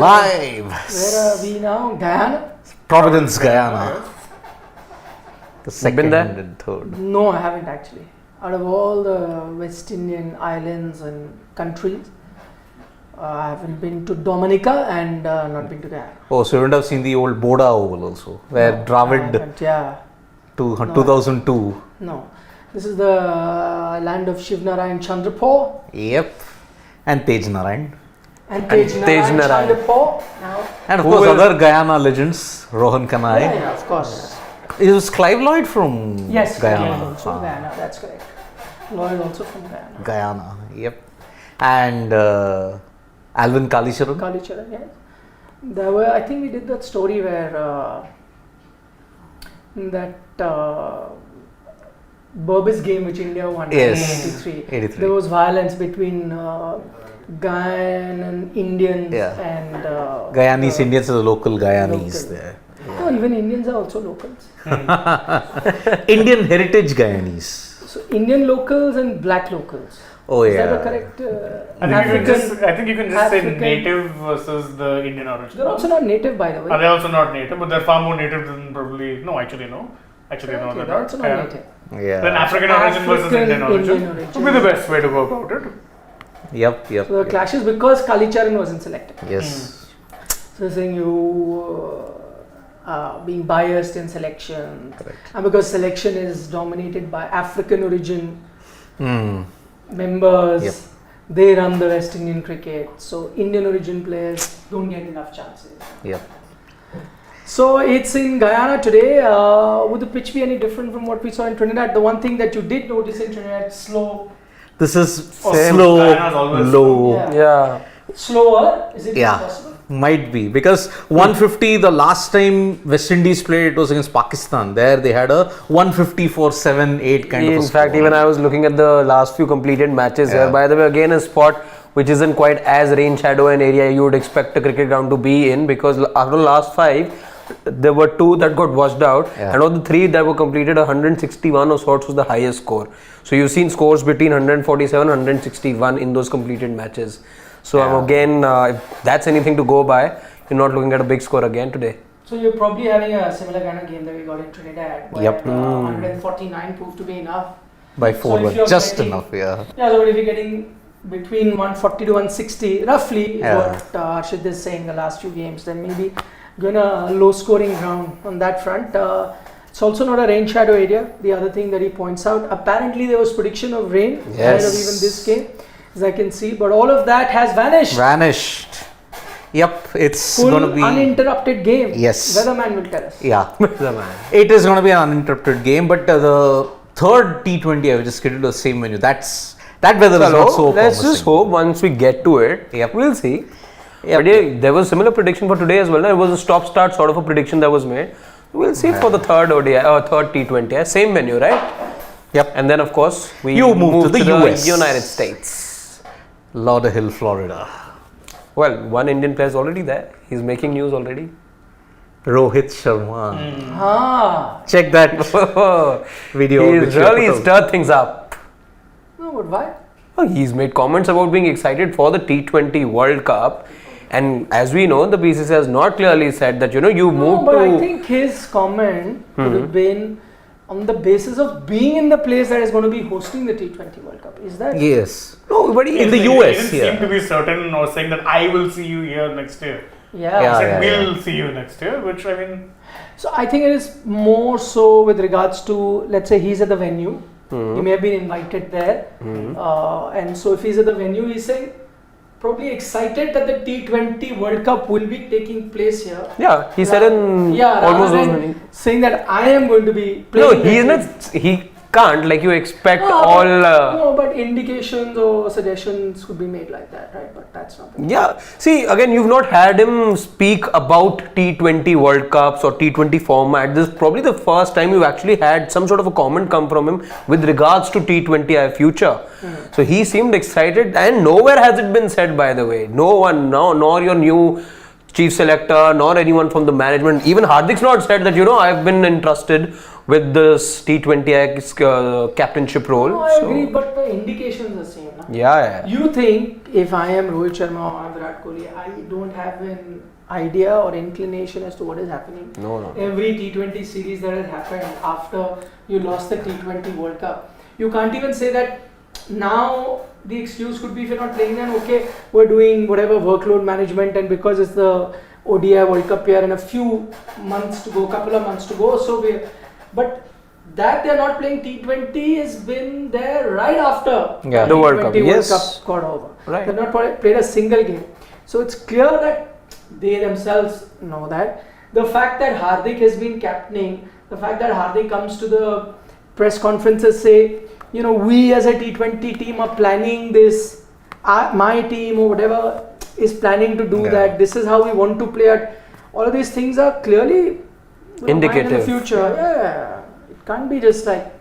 live. Where are we now? Guyana? Providence, Guyana. The second and third. No, I haven't actually. Out of all the West Indian islands and countries, I haven't been to Dominica and not been to Guyana. Oh, so you wouldn't have seen the old Boda Oval also, where Dravid yeah. 2002. No. This is the land of Shiv Narayan Chandrapur. Yep. And Tej Narayan. And Tej Narayan Chandrapur. And of course other Guyana legends, Rohan Kanai. Yeah, of course. It was Clive Lloyd from Guyana. Also Guyana, that's correct. Lloyd also from Guyana. Guyana, yep. And Alvin Kalicharan. Kalicharan, yes. There were, I think we did that story where Berbice game which India won in 83. There was violence between Guyana Indians and Guyanese Indians are the local Guyanese there. Yeah. No, even Indians are also locals. Indian heritage Guyanese. So Indian locals and black locals. Oh Is yeah. that the correct? I think you can just say native versus the Indian origin. They're also not native, by the way. They're also not native, but they're far more native than probably. No, actually no. No, they're also not native. Yeah. Then African origin versus Indian origin would be the best way to go about it. Yep. So the clashes because Kalicharan wasn't selected. Yes. So they're saying you being biased in selection. Correct. And because selection is dominated by African origin members, they run the West Indian cricket. So Indian origin players don't get enough chances. Yep. So it's in Guyana today. Would the pitch be any different from what we saw in Trinidad? The one thing that you did notice in Trinidad, slow. This is Same. slow, Guyana's always low. Yeah. Slower? Is it possible? Might be because 150 the last time West Indies played it was against Pakistan. There they had a 150 for 7-8 kind of a In fact, even I was looking at the last few completed matches here. By the way, again a spot which isn't quite as rain shadow an area you would expect a cricket ground to be in, because after the last 5 there were 2 that got washed out and of the 3 that were completed 161 of sorts was the highest score. So you've seen scores between 147 and 161 in those completed matches. So again, if that's anything to go by, you're not looking at a big score again today. So you're probably having a similar kind of game that we got in Trinidad, where 149 proved to be enough. By 4 was just enough, Yeah, so if you're getting between 140 to 160, roughly, is what Arshid is saying the last few games, then maybe going a low scoring ground on that front. It's also not a rain shadow area. The other thing that he points out, apparently there was prediction of rain ahead of even this game, as I can see, but all of that has vanished. Yep, it's full going to be uninterrupted game. Yes. Weatherman will tell us. Yeah, it is going to be an uninterrupted game, but the third T20I which is scheduled the same venue, that weather is not so Let's promising. just hope once we get to it, we'll see. But there was similar prediction for today as well. It was a stop-start sort of a prediction that was made. We'll see for the third ODI or third T20I, same venue, right? Yep. And then of course we move to the US. United States. Lauderhill, Florida. Well, one Indian player is already there. He's making news already. Rohit Sharma. Check that video. He's really stirred things up. No, but why? Oh, he's made comments about being excited for the T20 World Cup. And as we know, the BCCI has not clearly said that, you moved but to... I think his comment would have been on the basis of being in the place that is going to be hosting the T20 World Cup. Is that? Yes. No, but in the US, He didn't seem to be certain or saying that I will see you here next year. He said we'll see you next year, which I mean... So I think it is more so with regards to, let's say he's at the venue. He may have been invited there. And so if he's at the venue, he's saying, probably excited that the T20 World Cup will be taking place here. Yeah, he said in almost those many. Saying that I am going to be playing. No, he is not. He can't. Like you expect all. No, but indications or suggestions could be made like that, right? But that's not. Yeah. See, again, you've not had him speak about T20 World Cups or T20 format. This is probably the first time you've actually had some sort of a comment come from him with regards to T20I future. So he seemed excited, and nowhere has it been said, by the way. No one, nor your new chief selector nor anyone from the management. Even Hardik's not said that, I've been entrusted with this T20I captainship role. No, I agree, but the indications are same. No? Yeah. You think if I am Rohit Sharma or Virat Kohli, I don't have an idea or inclination as to what is happening? No. Every T20 series that has happened after you lost the T20 World Cup, you can't even say that now. The excuse could be if you're not playing, then okay, we're doing whatever workload management, and because it's the ODI World Cup year and a few months to go, couple of months to go, so but that they're not playing T20 has been there right after the World Cup. World Cup got over. Right. They've not played a single game. So it's clear that they themselves know that. The fact that Hardik has been captaining, the fact that Hardik comes to the press conferences say, we as a T20 team are planning this, my team or whatever is planning to do that, this is how we want to play at. All of these things are clearly indicative in the future. Yeah. It can't be just like.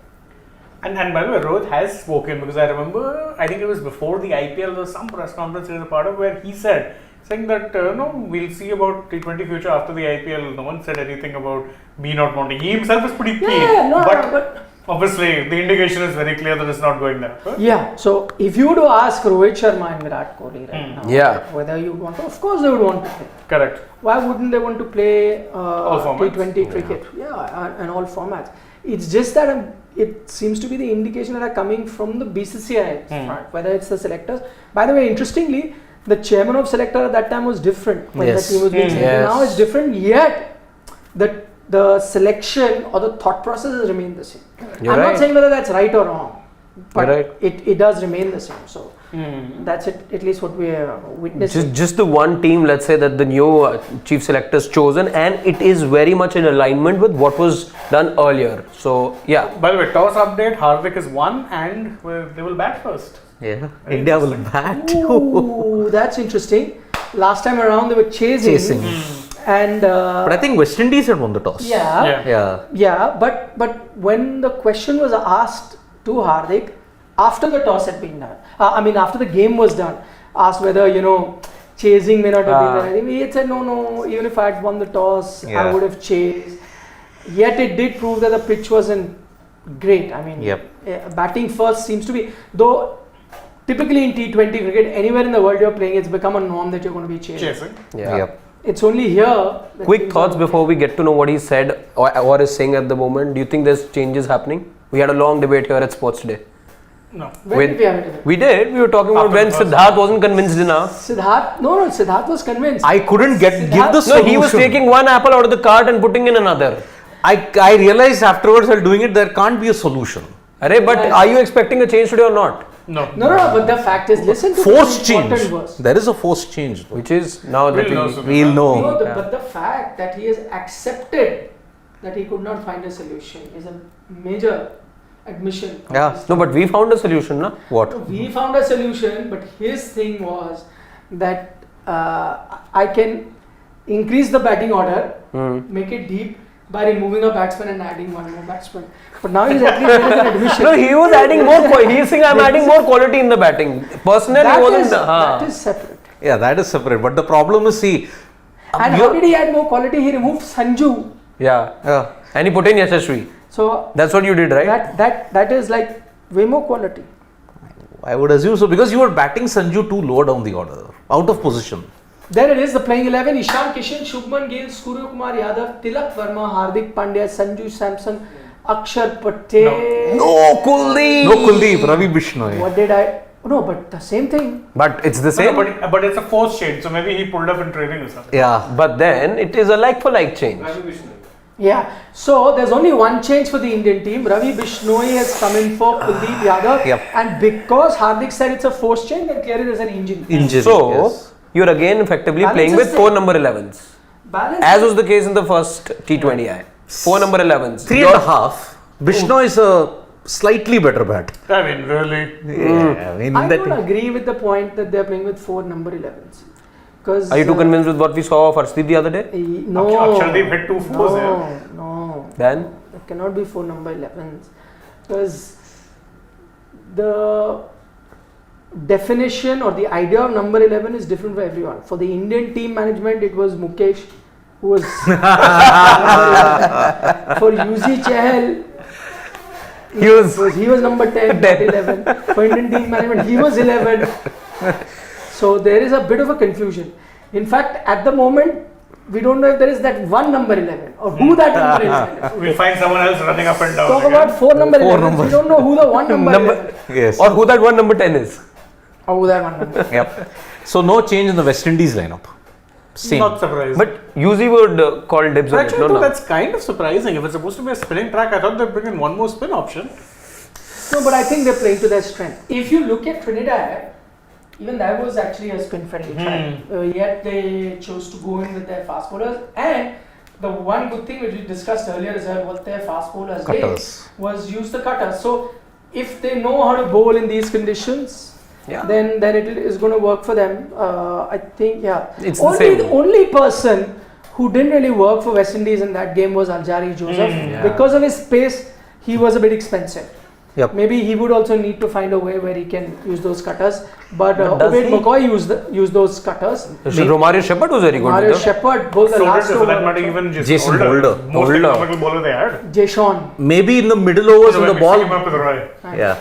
And by the way, Rohit has spoken, because I remember, I think it was before the IPL, there was some press conference he was a part of where he saying that we'll see about T20 future after the IPL. No one said anything about me not wanting. He himself is pretty keen. But obviously, the indication is very clear that it's not going there. Right? Yeah, so if you were to ask Rohit Sharma and Virat Kohli right now, whether you want to, of course they would want to play. Correct. Why wouldn't they want to play all formats? T20 cricket? Yeah, and all formats. It's just that it seems to be the indication that are coming from the BCCI front, whether it's the selectors. By the way, interestingly, the chairman of selector at that time was different when the team was being selected. Now it's different, yet the selection or the thought process has remained the same. I'm not saying whether that's right or wrong, but it does remain the same. So that's at least what we are witnessing. Just the one team, let's say, that the new chief selector is chosen, and it is very much in alignment with what was done earlier. So yeah. By the way, toss update: Hardik is 1 and they will bat first. Yeah, India will bat. Ooh, that's interesting. Last time around they were chasing. And but I think West Indies had won the toss. Yeah. But when the question was asked to Hardik after the toss had been done, after the game was done, asked whether chasing may not have been there. He had said no. Even if I had won the toss, I would have chased. Yet it did prove that the pitch wasn't great. Batting first seems to be, though. Typically in T20 cricket, anywhere in the world you're playing, it's become a norm that you're going to be chasing. It's only here. Quick thoughts before we get to know what he said or is saying at the moment. Do you think there's changes happening? We had a long debate here at Sports Today. No. When did we have a debate? We did. We were talking about when Siddharth wasn't convinced enough. Siddharth was convinced. I couldn't give the solution. No, he was taking one apple out of the cart and putting in another. I realized afterwards while doing it, there can't be a solution. But are you expecting a change today or not? No, but the fact is, listen to forced change. There is a forced change. Which is now that we'll know. But the fact that he has accepted that he could not find a solution is a major admission. No, but we found a solution, na? What? We found a solution, but his thing was that I can increase the batting order, make it deep by removing a batsman and adding one more batsman. But now he's at least there is an admission. No, he was adding more. He's saying I'm adding more quality in the batting. Personally, that is separate. Yeah, that is separate. But the problem is, and how did he add more quality? He removed Sanju. Yeah. And he put in Yashasvi. So that's what you did, right? That is like way more quality. I would assume so, because you were batting Sanju too low down the order, out of position. There it is, the playing 11: Ishan Kishan, Shubman Gill, Surya Kumar Yadav, Tilak Verma, Hardik Pandya, Sanju Samson, Akshar Patel. No Kuldeep, Ravi Bishnoi. What did I? No, but the same thing. But it's the same. But it's a forced change, so maybe he pulled up in training or something. Yeah. But then it is a like for like change. Yeah. So there's only one change for the Indian team. Ravi Bishnoi has come in for Kuldeep Yadav. And because Hardik said it's a forced change, then clearly there's an injury. So you're again effectively playing with 4 number 11s. As was the case in the first T20I. 4 number 11s. 3.5. Bishnoi is a slightly better bat. I mean, really? I don't agree with the point that they're playing with 4 number 11s. Are you too convinced with what we saw of Arshdeep the other day? No. Akshardeep hit 2 4s. No. Then? It cannot be 4 number 11s. Because the definition or the idea of number 11 is different for everyone. For the Indian team management, it was Mukesh who was for UZ Chahal. He was number 10, not 11. For Indian team management, he was 11. So there is a bit of a confusion. In fact, at the moment, we don't know if there is that one number 11 or who that number 11 is. We'll find someone else running up and down. Talk again. about four number 11. We don't know who the one number 11 is. Yes. Or who that one number 10 is. Or who that one number. Yep. So no change in the West Indies lineup. Same. Not surprised. But usually would call dibs on it. Actually, I thought that's kind of surprising. If it's supposed to be a spinning track, I thought they'd bring in one more spin option. No, but I think they're playing to their strength. If you look at Trinidad, even that was actually a spin-friendly track. Yet they chose to go in with their fast bowlers. And the one good thing which we discussed earlier is that what their fast bowlers Cutters. did was use the cutters. So if they know how to bowl in these conditions, then it is going to work for them. I think, It's the only person who didn't really work for West Indies in that game was Aljari Joseph. Because of his pace, he was a bit expensive. Yep. Maybe he would also need to find a way where he can use those cutters. But does Ubaid he? McCoy used those cutters. Romario Shepherd was very good. Mario with them. Shepard bowled the So last did, for that over. matter, even Jason Holder. Most economical bowler they had. Jason. Maybe in the middle overs So when the we're mixing him ball. up with Roy. Yeah.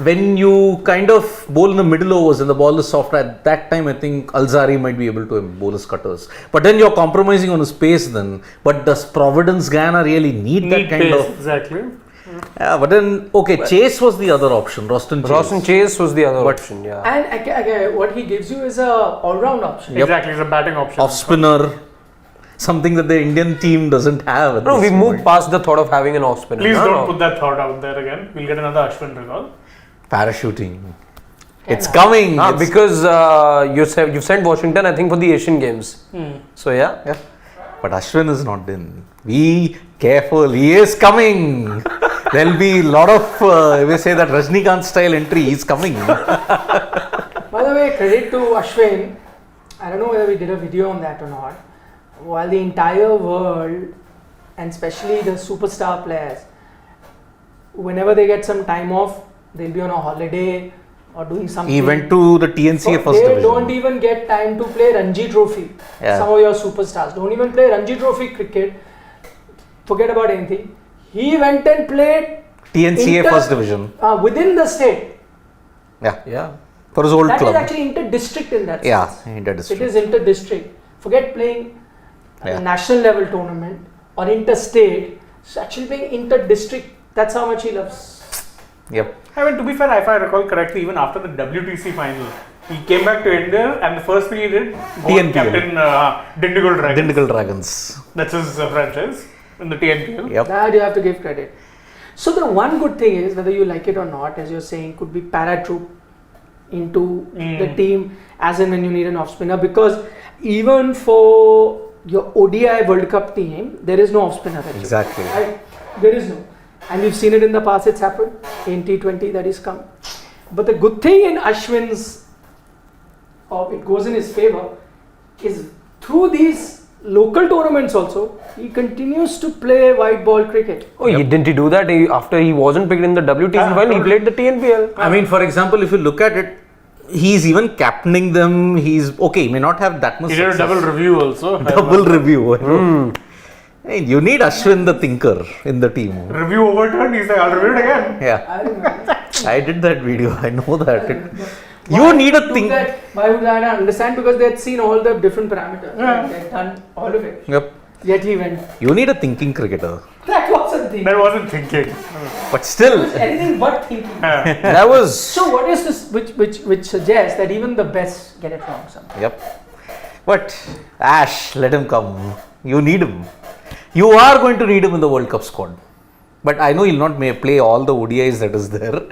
When you kind of bowl in the middle overs and the ball is soft, at that time I think Alzari might be able to bowl his cutters. But then you're compromising on his pace then. But does Providence Guyana really need that kind pace, of. exactly. Yeah, but then, Chase was the other option. Roston Chase was the other option, And again, what he gives you is a all-round option. Yep. Exactly, it's a batting option. Off spinner. Something that the Indian team doesn't have. At No, this we moved point. past the thought of having an off spinner. Please don't put that thought out there again. We'll get another Ashwin recall. Parachuting. It's coming. It's- Because you've sent Washington, I think, for the Asian Games. So yeah. But Ashwin is not in. Be careful. He is coming. There'll be a lot of, we say that Rajnikant style entry. He's coming. By the way, credit to Ashwin. I don't know whether we did a video on that or not. While the entire world, and especially the superstar players, whenever they get some time off, they'll be on a holiday or doing something. He went to the TNCA first They division. don't even get time to play Ranji Trophy. Yeah. Some of your superstars don't even play Ranji Trophy cricket. Forget about anything. He went and played TNCA first division. within the state. Yeah. For his old That club. is actually inter-district in that Yeah, sense. inter-district. It is inter-district. Forget playing a Yeah. national level tournament or interstate. It's actually playing inter-district. That's how much he loves. Yep. I mean, to be fair, if I recall correctly, even after the WTC final, he came back to India and the first thing he did was TNPL. captain Dindigul Dragons. Dindigul Dragons. That's his franchise in the TNPL. Yep. That you have to give credit. So the one good thing is, whether you like it or not, as you're saying, could be paratroop into the team as and when you need an off spinner, because even for your ODI World Cup team, there is no off spinner. Actually. Exactly. Right? There is no. And we've seen it in the past, it's happened in T20 that is come. But the good thing in Ashwin's, or it goes in his favor, is through these local tournaments also, he continues to play white ball cricket. Oh, didn't he do that? After he wasn't picked in the WTC final, he played the TNPL. I mean, for example, if you look at it, he's even captaining them. He may not have that much He did a success. double review also. Double review. Hey, you need Ashwin the thinker in the team. Review overturned, he's like, I'll review it again. Yeah, I remember. I did that video. I know that. You need a think. Why would I not understand? Because they had seen all the different parameters. Right? They had done all of it. Yep. Yet he went. You need a thinking cricketer. That wasn't thinking. That wasn't thinking. But still, Anything but thinking. that was. So what is this which suggests that even the best get it wrong sometimes? Yep. But Ash, let him come. You need him. You are going to need him in the World Cup squad. But I know he'll not play all the ODIs that is there.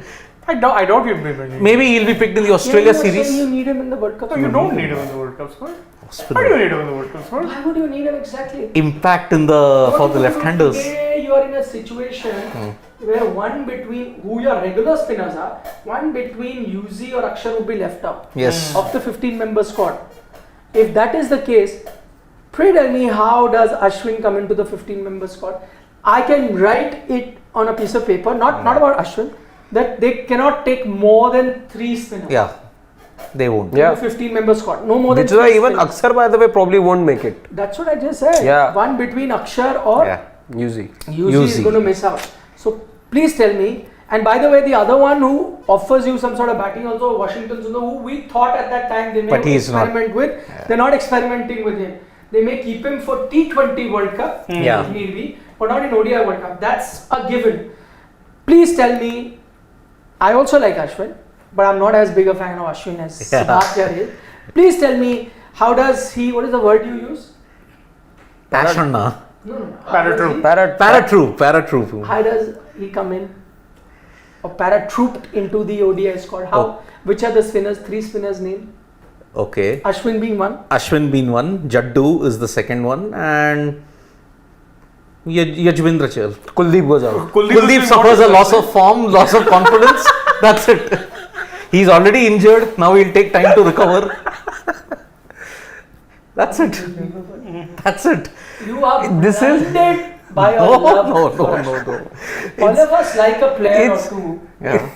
I doubt you'll be bringing him. Maybe he'll be picked in the Australia Yeah, you were saying series. You need him in the World Cup. No, you don't need him in the World Cup squad. Why do Spinner. you need him in the World Cup squad? Why would you need him exactly? Impact in the for the left-handers. Today you are in a situation where one between who your regular spinners are, one between Yuzi or Akshar would be left out Yes. of the 15-member squad. If that is the case, pray tell me, how does Ashwin come into the 15-member squad? I can write it on a piece of paper, not about Ashwin, that they cannot take more than 3 spinners. Yeah. They won't. Yeah. 15-member squad. No more than Which is why six even spinners. Akshar, by the way, probably won't make it. That's what I just said. Yeah. One between Akshar or Yeah. Uzi. Yuzi is going to miss out. So please tell me. And by the way, the other one who offers you some sort of batting also, Washington Sundar, who we thought at that time they may But he's not. experiment with. They're not experimenting with him. They may keep him for T20 World Cup, Yeah. if need be, but not in ODI World Cup. That's a given. Please tell me. I also like Ashwin, but I'm not as big a fan of Ashwin as Siddharth is. Please tell me, how does he? What is the word you use? Passion. No. Paratroop. Paratroop. How does he come in? Or paratrooped into the ODI squad? How? Oh. Which are the spinners? 3 spinners name. Okay. Ashwin being one. Ashwin being one, Jaddu is the second one, and Yajvendra Chahal. Kuldeep goes out. Kuldeep suffers a loss of form, loss of confidence. That's it. He's already injured. Now he'll take time to recover. That's it. That's it. You are This is- blinded by your No, love. no, for no, Ashwin. no, no. All of us like a player or it's- two. Yeah.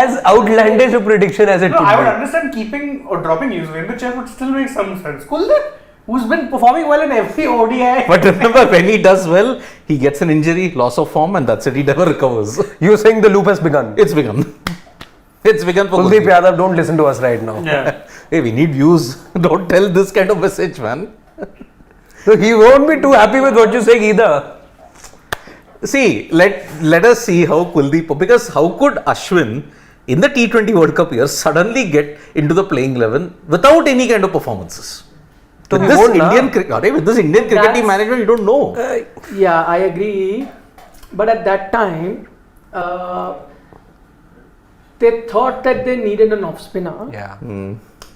As outlandish a prediction as it No, could I would be. understand keeping or dropping Yuzvendra Chahal would still make some sense. Kuldeep, who's been performing well in every ODI. But remember, when he does well, he gets an injury, loss of form, and that's it. He never recovers. You're saying the loop has begun. It's begun. It's begun for Kuldeep Kuldeep. Yadav, don't listen to us right now. Yeah. Hey, we need views. Don't tell this kind of message, man. So he won't be too happy with what you say either. See, let us see how Kuldeep, because how could Ashwin in the T20 World Cup year suddenly get into the playing 11 without any kind of performances? So With we this won't, Indian cricket team That's- management, you don't know. Yeah, I agree. But at that time, they thought that they needed an off spinner. Yeah.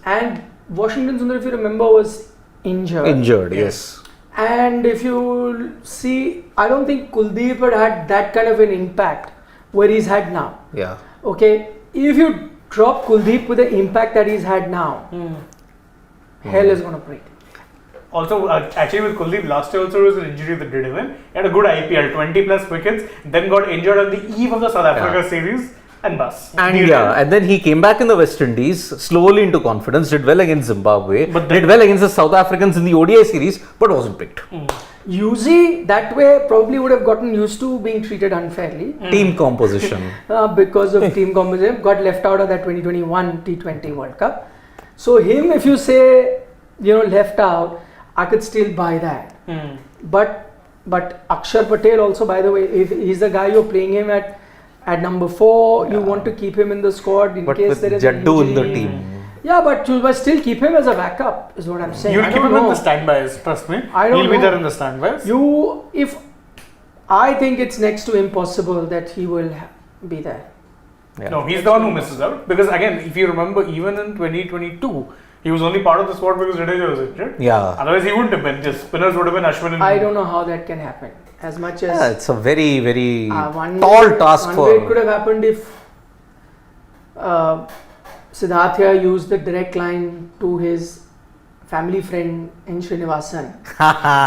And Washington Sundar, if you remember, was injured. Injured, yes. And if you see, I don't think Kuldeep had that kind of an impact where he's had now. Yeah. Okay, if you drop Kuldeep with the impact that he's had now, hell is going to break. Also, actually with Kuldeep, last year also was an injury that did him in. He had a good IPL, 20 plus wickets, then got injured on the eve of the South Africa series and bus. And then he came back in the West Indies, slowly into confidence, did well against Zimbabwe, But then- did well against the South Africans in the ODI series, but wasn't picked. Yuzi that way probably would have gotten used to being treated unfairly Team composition. because of team composition, got left out of that 2021 T20 World Cup. So him, if you say, left out, I could still buy that. But Akshar Patel also, by the way, if he's the guy you're playing him at number 4, you want to keep him in the squad in But case with there is Jaddu an in the injury. team. Yeah, but you must still keep him as a backup, is what I'm saying. You'll I keep don't him in know. the standbys, trust me. I don't He'll be know. there in the standbys. I think it's next to impossible that he will be there. Yeah. No, he's the one who misses out. Because again, if you remember, even in 2022, he was only part of the squad because Jadeja was injured. Yeah. Otherwise, he wouldn't have been. Just spinners would have been Ashwin and I don't know how that can happen. As much as Yeah, it's a very, very one tall way- task one for. way it could have happened if Siddharth used the direct line to his family friend N. Srinivasan.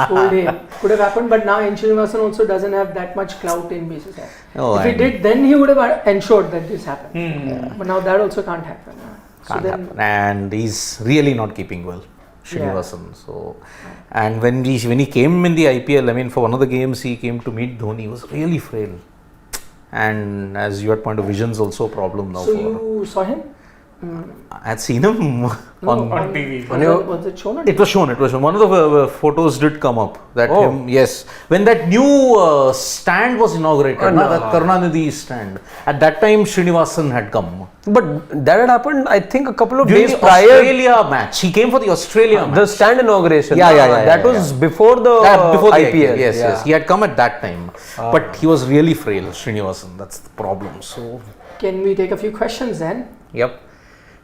Told him. Could have happened, but now N. Srinivasan also doesn't have that much clout in BCCI. Oh, if he and- did, then he would have ensured that this happened. But now that also can't happen. So Can't then, happen. And he's really not keeping well, Srinivasan. So, and when he came in the IPL, I mean, for one of the games he came to meet Dhoni, he was really frail. And as you had pointed, vision's also a problem now. so for you saw him? I had seen him on TV. Was it shown? It was shown. One of the photos did come up. That Oh. him, yes. When that new stand was inaugurated, that Karunanidhi stand, at that time Srinivasan had come. But that had happened, I think, a couple of During days the prior. Australia match. He came for the Australia match. The stand inauguration. Yeah. That was before the Before the IPL. Yes. He had come at that time. But he was really frail, Srinivasan. That's the problem. So, Can we take a few questions then? yep.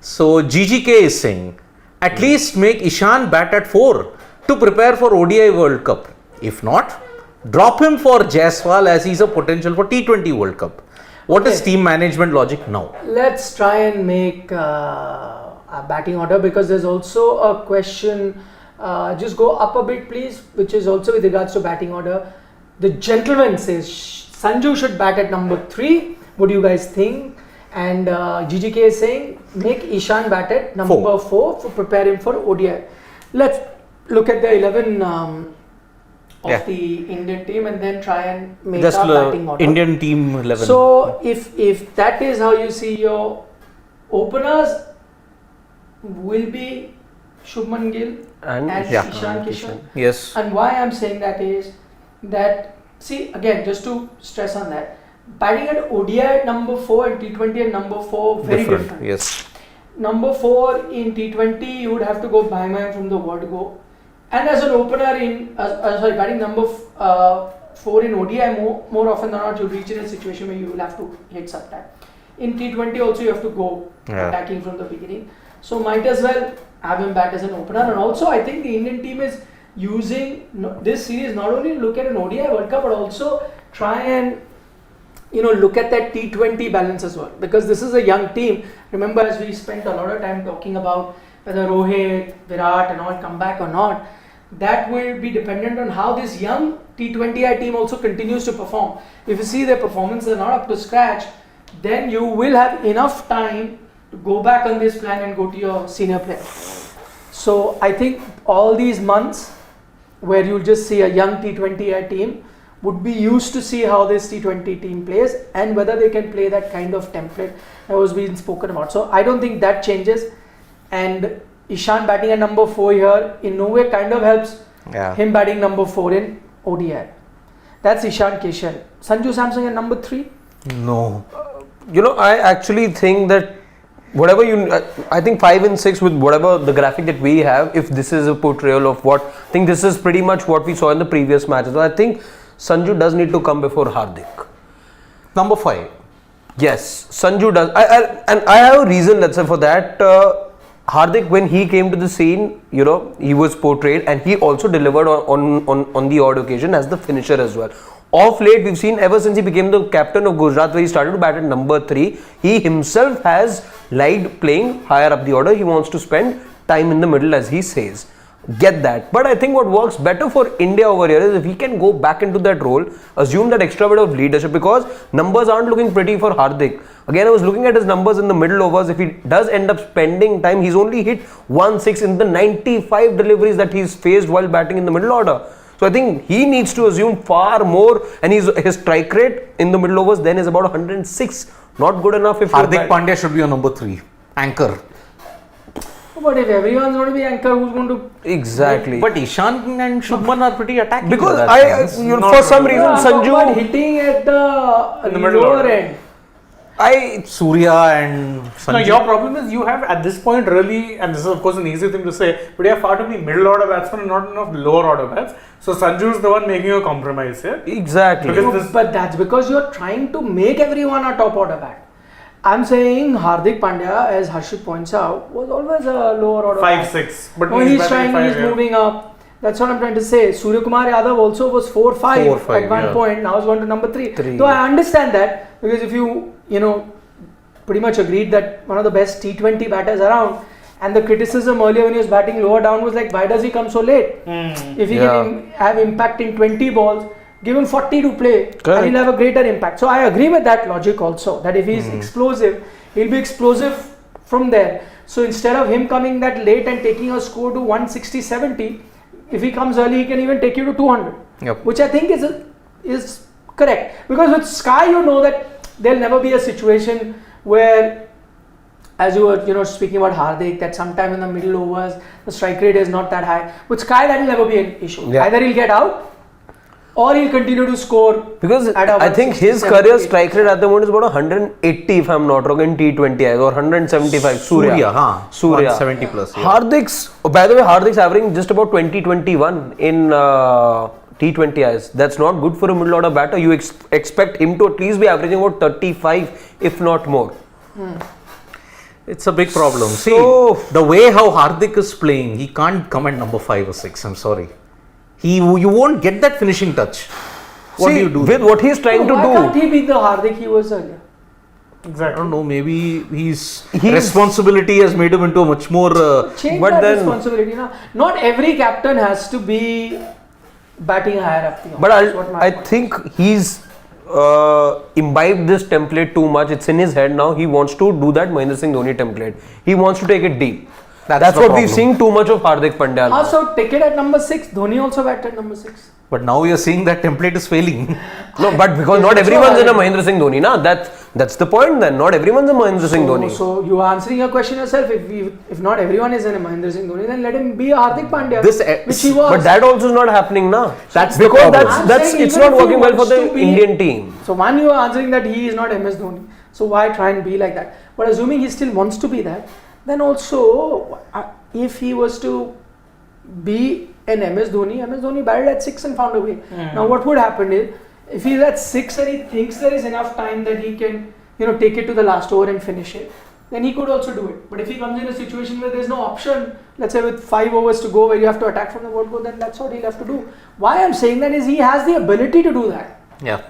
So, GGK is saying, at least make Ishan bat at 4 to prepare for ODI World Cup. If not, drop him for Jaiswal as he's a potential for T20 World Cup. What is team management logic now? Let's try and make a batting order because there's also a question. Just go up a bit, please, which is also with regards to batting order. The gentleman says Sanju should bat at number 3. What do you guys think? And GGK is saying make Ishan bat at number 4 for prepare him for ODI. Let's look at the 11 of the Indian team and then try and make Just our batting order. Indian team 11. So if that is how you see your openers will be Shubman Gill And Ishan Kishan. Yes. And why I'm saying that is that, see, again, just to stress on that, batting at ODI at number 4 and T20 at number 4 very different. Yes. Number 4 in T20 you would have to go by man from the word go, and as an opener in batting number 4 in ODI more often than not you'll reach in a situation where you will have to hit sometime. In T20 also you have to go attacking from the beginning, so might as well have him bat as an opener. And also I think the Indian team is using this series not only to look at an ODI World Cup but also try and look at that T20 balance as well, because this is a young team. Remember, as we spent a lot of time talking about whether Rohit, Virat and all come back or not, that will be dependent on how this young T20I team also continues to perform. If you see their performance is not up to scratch, then you will have enough time to go back on this plan and go to your senior players. So I think all these months where you'll just see a young T20I team would be used to see how this T20 team plays and whether they can play that kind of template that was being spoken about. So I don't think that changes, and Ishan batting at number 4 here in no way kind of helps him batting number 4 in ODI. That's Ishan Kishan. Sanju Samson at number 3? No. I actually think that whatever I think 5 and 6 with whatever the graphic that we have, if this is a portrayal of what, I think this is pretty much what we saw in the previous matches. So I think Sanju does need to come before Hardik. Number 5. Yes, Sanju does. I have a reason, let's say, for that. Hardik, when he came to the scene, he was portrayed and he also delivered on the odd occasion as the finisher as well. Of late, we've seen ever since he became the captain of Gujarat, where he started to bat at number 3, he himself has liked playing higher up the order. He wants to spend time in the middle, as he says. Get that. But I think what works better for India over here is if he can go back into that role, assume that extra bit of leadership, because numbers aren't looking pretty for Hardik. Again, I was looking at his numbers in the middle overs. If he does end up spending time, he's only hit 1-6 in the 95 deliveries that he's faced while batting in the middle order. So I think he needs to assume far more, and his strike rate in the middle overs then is about 106. Not good enough if Hardik Pandya should be on number 3. Anchor. But if everyone's going to be anchor, who's going to... Exactly. But Ishan and Shubman are pretty attacking. Because for some reason, Sanju... But hitting at the lower end. Surya and Sanju. No, your problem is you have at this point really, and this is of course an easy thing to say, but you have far too many middle order batsmen and not enough lower order bats. So Sanju is the one making a compromise here. Exactly. But that's because you're trying to make everyone a top order bat. I'm saying Hardik Pandya, as Harshit points out, was always a lower order 5-6. But no, he's moving up. That's what I'm trying to say. Surya Kumar Yadav also was 4-5 at one point. Now he's gone to number 3. So I understand that, because if you pretty much agreed that one of the best T20 batters around, and the criticism earlier when he was batting lower down was like, why does he come so late? If he can have impact in 20 balls, give him 40 to play, and he'll have a greater impact. So I agree with that logic also, that if he's explosive, he'll be explosive from there. So instead of him coming that late and taking a score to 160-70, if he comes early, he can even take you to 200, which I think is correct. Because with Sky, that there'll never be a situation where, as you were speaking about Hardik, that sometime in the middle overs, the strike rate is not that high. With Sky, that will never be an issue. Either he'll get out, or he'll continue to score. Because I think his career strike rate at the moment is about 180, if I'm not wrong, in T20Is, or 175. Surya. 170 plus. By the way, Hardik's averaging just about 20-21 in T20Is. That's not good for a middle order batter. You expect him to at least be averaging about 35, if not more. It's a big problem. See, the way how Hardik is playing, he can't come at number 5 or 6. I'm sorry. You won't get that finishing touch. What do you do? With what he's trying to do. Why can't he be the Hardik he was earlier? Exactly. I don't know. Maybe his responsibility has made him into a much more. Change that responsibility. Not every captain has to be batting higher up. But I think he's imbibed this template too much. It's in his head now. He wants to do that Mahendra Singh Dhoni template. He wants to take it deep. That's the what problem. we're seeing too much of Hardik Pandya. now. So take it at number 6. Dhoni also batted number 6. But now you're seeing that template is failing. No, but because not everyone's in a Mahendra Singh Dhoni, na? That's the point then. Not everyone's a Mahendra Singh Dhoni. So you are answering your question yourself. If not everyone is in a Mahendra Singh Dhoni, then let him be a Hardik Pandya, which he was. But that also is not happening now. That's because the problem. that's saying it's even not if he working well for wants the to be- Indian team. So one, you are answering that he is not MS Dhoni. So why try and be like that? But assuming he still wants to be that, then also if he was to be an MS Dhoni batted at 6 and found a way. Now what would happen is, if he's at 6 and he thinks there is enough time that he can, take it to the last over and finish it, then he could also do it. But if he comes in a situation where there's no option, let's say with 5 overs to go where you have to attack from the word go, then that's what he'll have to do. Why I'm saying that is he has the ability to do that. Yeah.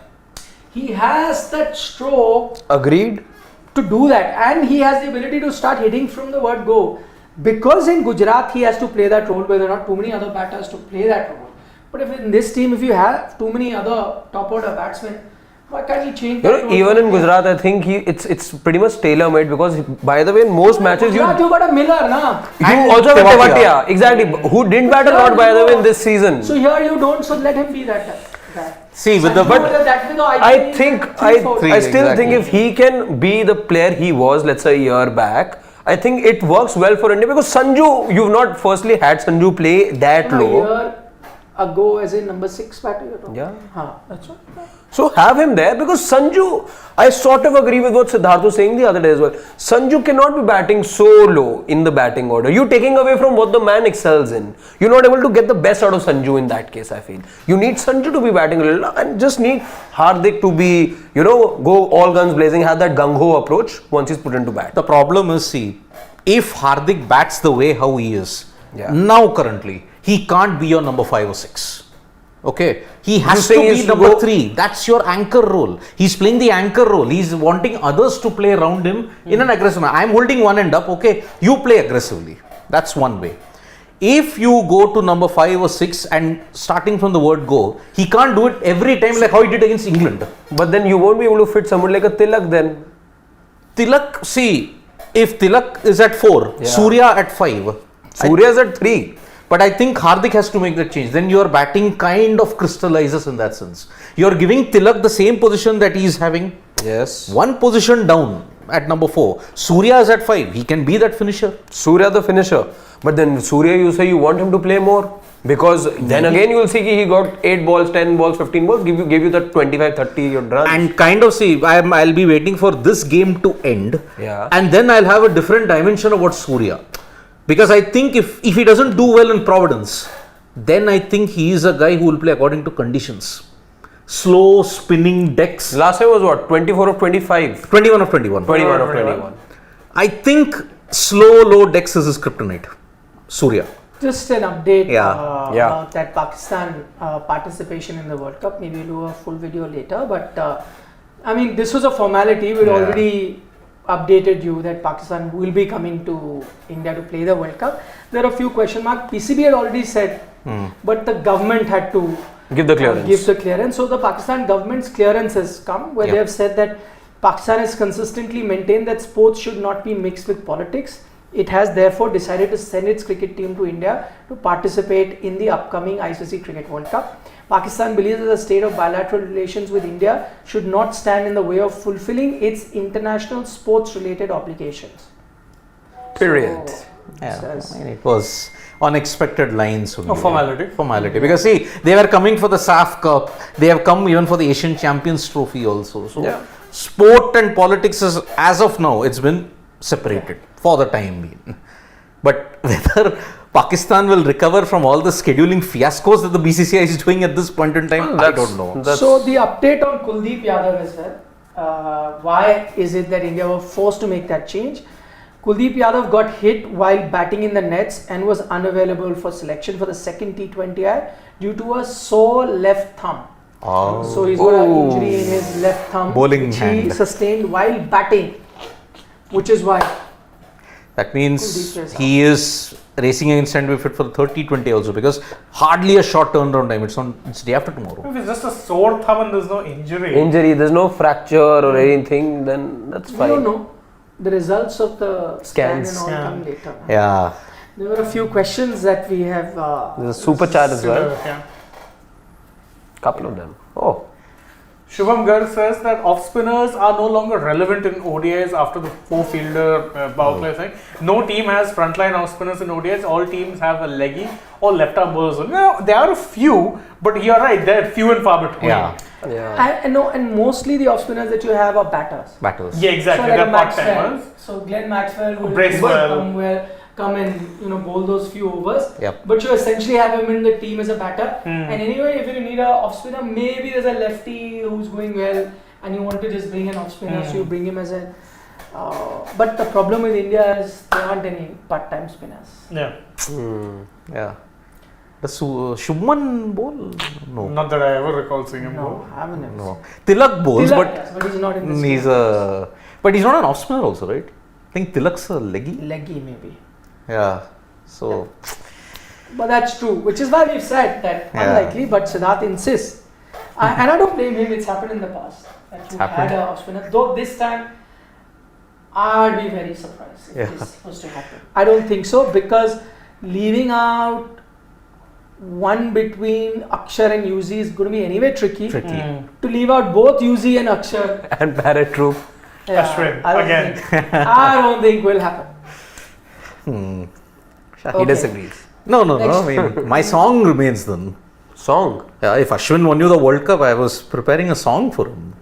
He has that stroke Agreed. to do that, and he has the ability to start hitting from the word go. Because in Gujarat he has to play that role where there are not too many other batters to play that role. But if in this team, if you have too many other top order batsmen, why can't he change that role? Even in Gujarat, I think it's pretty much tailor made because by the way, in most matches you Gujarat, you got a Miller, na? also have Tewatia. Tewatia, exactly, who didn't bat a lot by the way in this season. So here you don't, so let him be that guy. See, with the I still think if he can be the player he was, let's say a year back, I think it works well for India because Sanju, you've not firstly had Sanju play that low. A year ago, as in number 6 batter, you're talking. Yeah. That's right. So have him there because Sanju, I sort of agree with what Siddharth was saying the other day as well. Sanju cannot be batting so low in the batting order. You're taking away from what the man excels in. You're not able to get the best out of Sanju in that case, I feel. You need Sanju to be batting a little and just need Hardik to be, go all guns blazing, have that gung-ho approach once he's put into bat. The problem is, see, if Hardik bats the way how he is, now currently, he can't be your number 5 or 6. Okay, he has to be number 3. That's your anchor role. He's playing the anchor role. He's wanting others to play around him in an aggressive manner. I'm holding one end up. Okay, you play aggressively. That's one way. If you go to number 5 or 6 and starting from the word go, he can't do it every time like how he did against England. But then you won't be able to fit someone like a Tilak then. Tilak, see, if Tilak is at 4, Surya at 5. Surya is at 3. But I think Hardik has to make that change. Then your batting kind of crystallizes in that sense. You're giving Tilak the same position that he is having. Yes. One position down at number 4. Surya is at 5. He can be that finisher. Surya the finisher. But then Surya, you say you want him to play more. Because then again you will see he got 8 balls, 10 balls, 15 balls, give you that 25, 30 runs. And kind of see, I'll be waiting for this game to end. Yeah. And then I'll have a different dimension about Surya. Because I think if he doesn't do well in Providence, then I think he is a guy who will play according to conditions. Slow spinning decks. Last time was what? 24 of 25? 21 of 21. 21 of 21. I think slow, low decks is his kryptonite. Surya. Just an update Yeah. about that Pakistan participation in the World Cup. Maybe we'll do a full video later. But this was a formality. We'd already updated you that Pakistan will be coming to India to play the World Cup. There are a few question marks. PCB had already said, but the government had to give the clearance. So the Pakistan government's clearance has come where they have said that Pakistan has consistently maintained that sports should not be mixed with politics. It has therefore decided to send its cricket team to India to participate in the upcoming ICC Cricket World Cup. Pakistan believes that the state of bilateral relations with India should not stand in the way of fulfilling its international sports related obligations. Period. It was unexpected lines. Formality. Because see, they were coming for the SAF Cup. They have come even for the Asian Champions Trophy also. So sport and politics is, as of now, it's been separated for the time being. But whether Pakistan will recover from all the scheduling fiascos that the BCCI is doing at this point in time, I don't know. So the update on Kuldeep Yadav as well. Why is it that India were forced to make that change? Kuldeep Yadav got hit while batting in the nets and was unavailable for selection for the second T20I due to a sore left thumb. So he's got an injury in his left thumb, Bowling which hand. he sustained while batting, which is why. That means Kuldeep he is racing against St. Wifford for the third T20 also, because hardly a short turnaround time. It's day after tomorrow. If it's just a sore thumb and there's no injury. There's no fracture or anything, then that's We fine. don't know. The results of the scan Scans. and all Yeah. come later. Yeah. There were a few questions that we have. There's a super chat as well. Yeah. Couple of them. Oh, Shubham Garg says that off spinners are no longer relevant in ODIs after the four-fielder power play thing. No team has frontline off spinners in ODIs. All teams have a leggy or left-arm bowlers. No, there are a few, but you're right. They're few and far between. Yeah. yeah. I know, and mostly the off spinners that you have are batters. Batters. Yeah, exactly. So like They're a Maxwell. part-timers. So Glenn Maxwell will Bracewell. come and bowl those few overs. Yep. But you essentially have him in the team as a batter. Hmm. And anyway, if you need a off spinner, maybe there's a lefty who's going well, and you want to just bring an off spinner, so you bring him as a. But the problem with India is there aren't any part-time spinners. Yeah. Yeah. Does Shubman bowl? No. Not that I ever recall seeing him No, bowl. I haven't ever No. seen. Tilak bowls, Tilak but does, but he's not in this. he's team. but he's not an off spinner also, right? I think Tilak's a leggy. Leggy maybe. Yeah. So. But that's true, which is why we've said that Yeah. unlikely, but Siddharth insists. And I don't blame him, it's happened in the past. That you happened. had a off spinner. Though this time, I'd be very surprised if Yeah. this was to happen. I don't think so, because leaving out one between Akshar and Yuzi is going to be anyway tricky. Tricky. To leave out both Yuzi and Akshar, And Barrett Troop. Ashwin, I don't again. think- I don't think will happen. He Okay. disagrees. No. Next. I mean, my song remains then. Song. Yeah, if Ashwin won you the World Cup, I was preparing a song for him.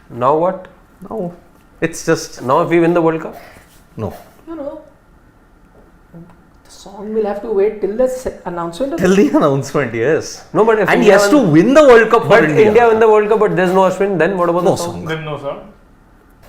Now what? No, it's just Now if we win the World Cup? no. You know, the song will have to wait till the announcement of Till the announcement, yes. No, but if And he India has to win- win the World Cup for But India. India win the World Cup, but there's no Ashwin, then what about No the song? song. Then no, sir.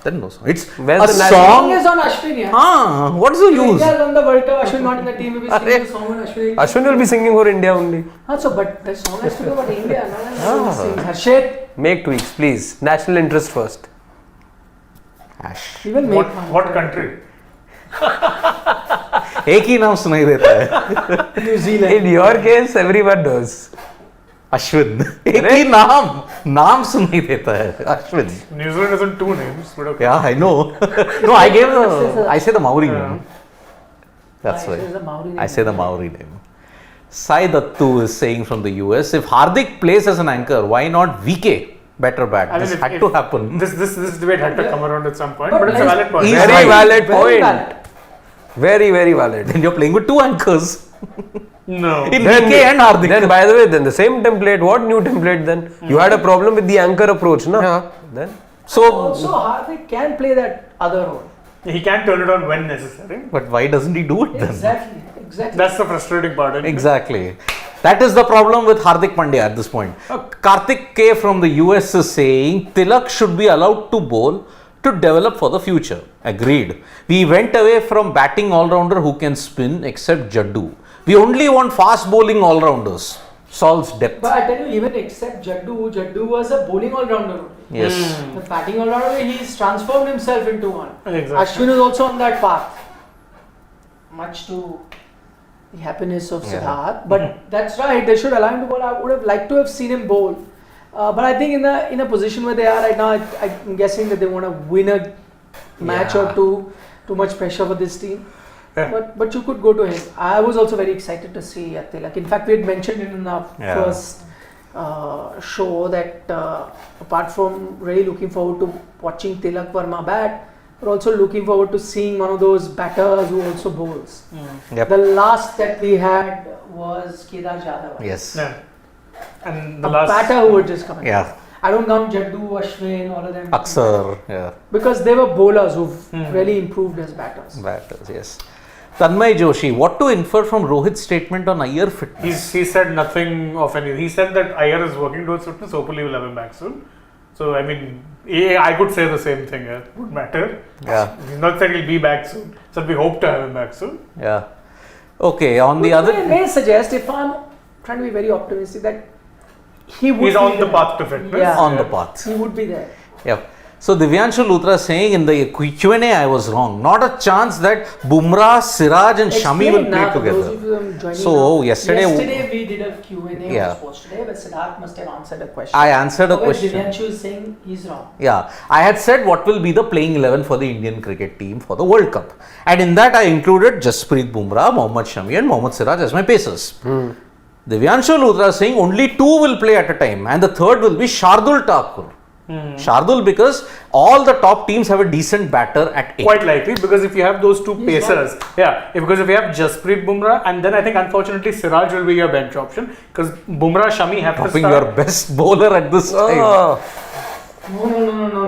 Then no song. It's Where's a the national song song. is on Ashwin, yeah. What's the use? India won the World Cup, Ashwin not in the team, we will sing the song on Ashwin. Ashwin will be singing for India only. So, but the song has to be about India, no? Sing Harshit, Make tweaks, please. National interest first. Ash. we will make one. What country? एक ही नाम सुनाई देता है New Zealand. In your case, everyone does. Ashwin एक ही नाम सुनाई देता है Ashwin. New Zealand isn't two names, but okay. Yeah, I know. No, I say the Maori name. That's why. I say the Maori name. Sai Dattu is saying from the US, if Hardik plays as an anchor, why not VK? Better bat. I mean, This if- had if to happen. This debate had to come around at some point, But but it's a let's- valid point. He's Very right. valid Very point. valid. Very, very valid. Then you're playing with two anchors. No. In VK and Hardik. Then, by the way, then the same template. What new template then? You had a problem with the anchor approach, no? Yeah. Then So, Also, Hardik can play that other role. He can turn it on when necessary. but why doesn't he do it then? Exactly. That's the frustrating part. isn't it? Exactly. That is the problem with Hardik Pandya at this point. Karthik K from the US is saying Tilak should be allowed to bowl to develop for the future. Agreed. We went away from batting all-rounder who can spin except Jaddu. We only want fast bowling all-rounders. Solves depth. But I tell you, even except Jaddu was a bowling all-rounder. Yes. The batting all-rounder, he's transformed himself into one. Exactly. Ashwin is also on that path. Much to the happiness of Siddharth. But that's right, they should allow him to bowl. I would have liked to have seen him bowl. But I think in a position where they are right now, I'm guessing that they want to win a match or two. Too much pressure for this team. Yeah. But you could go to him. I was also very excited to see Tilak. In fact, we had mentioned it in our first show that apart from really looking forward to watching Tilak Verma bat, we're also looking forward to seeing one of those batters who also bowls. Yep. The last that we had was Kedar Jadhav. Yes. Yeah. And A the last batter who had just come in. Yeah. I don't count Jaddu, Ashwin, all of them. Aksar. Yeah. Because they were bowlers who've really improved as batters. Batters. Yes. Tanmay Joshi, what to infer from Rohit's statement on Iyer fitness? he said nothing of any. He said that Iyer is working towards fitness. Hopefully, we'll have him back soon. So I mean, I could say the same thing. It wouldn't matter. Yeah. He's not said he'll be back soon. So we hope to have him back soon. Yeah. Okay. On the Which other. may suggest, if I'm trying to be very optimistic, that he would He's be on the there. path to fitness. Yeah. On the path. He would be there. Yep. So Divyanshu Luthra saying in the Q&A I was wrong. Not a chance that Bumrah, Siraj and Shami will play together. So yesterday we did a Q&A Yeah. on sports today, but Siddharth must have answered a question. I answered a However, question. Divyanshu is saying he's wrong. Yeah, I had said what will be the playing 11 for the Indian cricket team for the World Cup. And in that I included Jasprit Bumrah, Mohammad Shami and Mohammad Siraj as my pacers. Divyanshu Luthra saying only 2 will play at a time and the third will be Shardul Thakur. Shardul, because all the top teams have a decent batter at 8. Quite likely, because if you have those two pacers, because if you have Jasprit Bumrah, and then I think unfortunately Siraj will be your bench option, because Bumrah, Shami have to Dropping start. your best bowler at this time. No.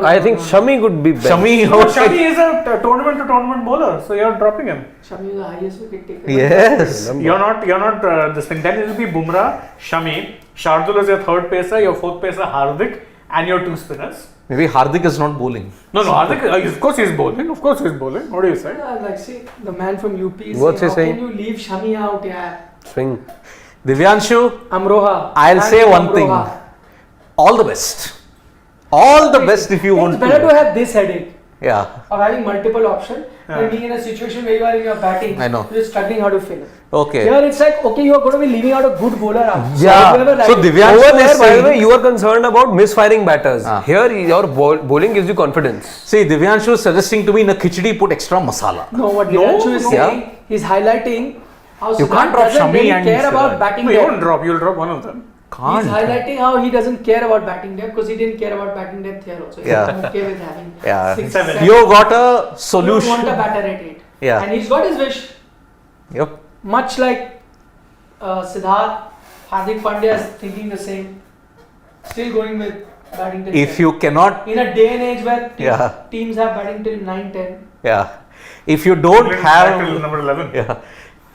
I think Shami could be better. Shami, Shami is a tournament to tournament bowler, so you're dropping him. Shami is the highest wicket taker. Yes. You're not this thing. Then it will be Bumrah, Shami, Shardul is your third pacer, your fourth pacer Hardik, and your 2 spinners. Maybe Hardik is not bowling. No, Hardik, of course he's bowling. Of course he's bowling. What do you say? Like, see, the man from UP is What's he saying, saying? how can you leave Shami out, yeah? Swing. Divyanshu, Amroha. I'll say one thing. Amroha. All the best. All the best if you want It's better to have this headache Yeah. of having multiple options than being in a situation where you are in your batting. I know. You're struggling how to fill it. Okay. Here it's like, okay, you are going to be leaving out a good bowler out. Yeah. So Divyanshu Over there, is by the saying, way, you are concerned about misfiring batters. Ah. Here, your bowling gives you confidence. see, Divyanshu is suggesting to me in a khichdi put extra masala. No, what Divyanshu is no. saying, he's highlighting how You Siddharth can't drop doesn't Shami really and care about Siraj. batting No, you depth. won't drop. You'll drop one of them. He's Can't. highlighting how he doesn't care about batting depth because he didn't care about batting depth here also. He's Yeah. okay with having Yeah. 6, 7. 7. You got a You don't solution. want a batter at 8. Yeah. And he's got his wish. Yep. Much like Siddharth, Hardik Pandya is thinking the same. Still going with batting till If 10. you cannot, In a day and age where Yeah. teams have batting till 9, 10. yeah. If you don't England back till have, number 11. yeah.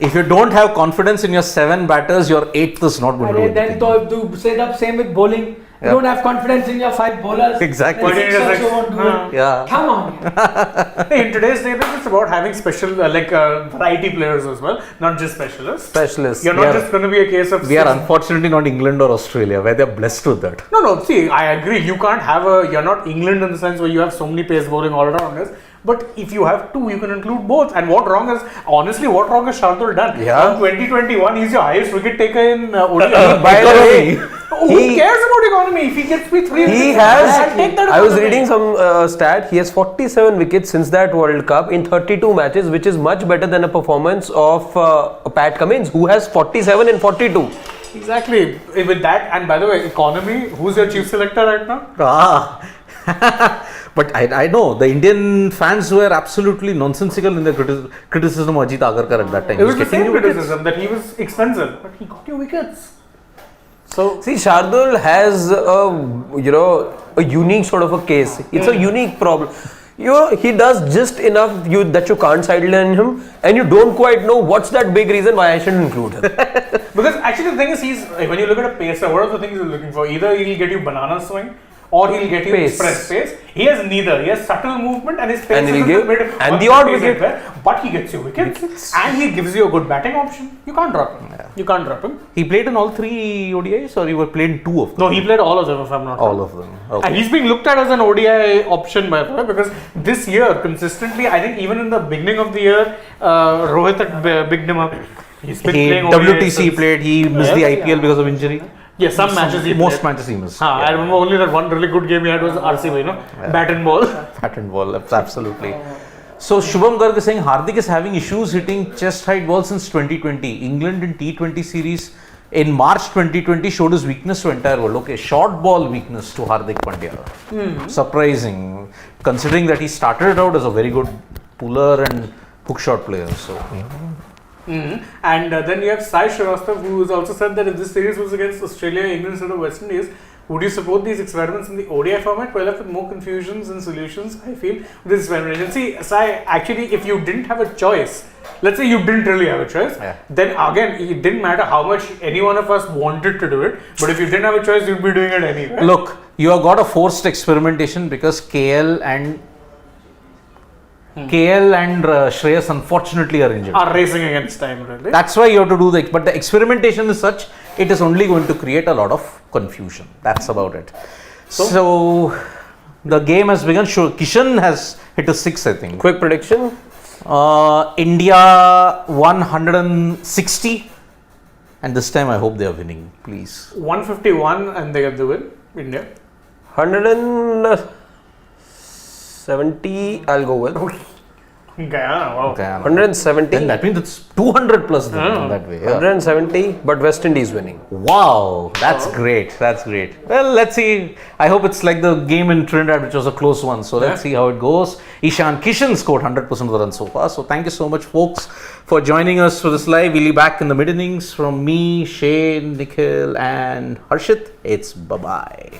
If you don't have confidence in your 7 batters, your 8th is not going to do And then anything. do say the same with bowling. You Yeah. don't have confidence in your 5 bowlers. Exactly. Then six But it is also like- won't do it. Yeah. Come on. Yeah. Hey, in today's day, it's about having special, variety players as well, not just specialists. Specialists. You're not just going to be a case of. We are unfortunately not England or Australia, where they're blessed with that. No. See, I agree. You can't have you're not England in the sense where you have so many pace bowling all rounders. But if you have 2, you can include both. And what wrong has Shardul done? Yeah. In 2021, he's your highest wicket taker in ODI. By the way, Who cares about economy? If he gets me 3 he wickets, has. I'll take that. I was economy. reading some stat. He has 47 wickets since that World Cup in 32 matches, which is much better than a performance of Pat Cummins, who has 47 in 42. Exactly. With that, and by the way, economy, who's your chief selector right now? But I know the Indian fans were absolutely nonsensical in their criticism of Ajit Agarkar at that time. It was the getting same you wickets. criticism that he was expensive, but he got you wickets. So, See, Shardul has a unique sort of a case. It's a unique problem. He does just enough that you can't sideline him, and you don't quite know what's that big reason why I shouldn't include him. because actually the thing is, when you look at a pacer, what are the things he's looking for? Either he'll get you banana swing, or he'll get you Pace. express pace. He has neither. He has subtle movement, and his pace And is he'll a give- bit and of the odd pace wicket. everywhere, but he gets you wickets, and he gives you a good batting option. You can't drop him. You can't drop him. He played in all 3 ODIs, or he were played in 2 of them? No, he played all of them, if I'm not wrong. All of them. Okay. And he's being looked at as an ODI option, by the way, because this year, consistently, I think even in the beginning of the year, Rohit had bigged him up. He's been playing ODI WTC since- played, he missed the Yeah. IPL because of injury. Yeah, some matches he Most played. matches he missed. I remember only that one really good game he had was RCB, bat and ball. Bat and ball, absolutely. So Shubham Garg is saying Hardik is having issues hitting chest height balls since 2020. England in T20 series in March 2020 showed his weakness to entire world. Okay, short ball weakness to Hardik Pandya. Surprising, considering that he started out as a very good puller and hook shot player. So And then you have Sai Shrivastava, who has also said that if this series was against Australia, England instead of West Indies, would you support these experiments in the ODI format? Well, with more confusions and solutions, I feel, with this experimentation. See, Sai, actually, if you didn't have a choice, let's say you didn't really have a choice, then again, it didn't matter how much any one of us wanted to do it, but if you didn't have a choice, you'd be doing it anyway. look, you have got a forced experimentation because KL and Shreyas unfortunately are injured. Are racing against time, really. That's why you have to do but the experimentation is such, it is only going to create a lot of confusion. That's about it. So The game has begun. Sure, Kishan has hit a 6, I think. Quick prediction. India 160. And this time I hope they are winning, please. 151 and they get the win. India. 170. I'll go with. Guyana, wow. Guyana. 170. Then that means it's 200 plus then that way. Yeah. 170, but West Indies winning. Wow, that's great. That's great. Well, let's see. I hope it's like the game in Trinidad, which was a close one. So let's see how it goes. Ishan Kishan scored 100% of the runs so far. So thank you so much, folks, for joining us for this live. We'll be back in the mid innings. From me, Shane, Nikhil, and Harshit. It's bye bye.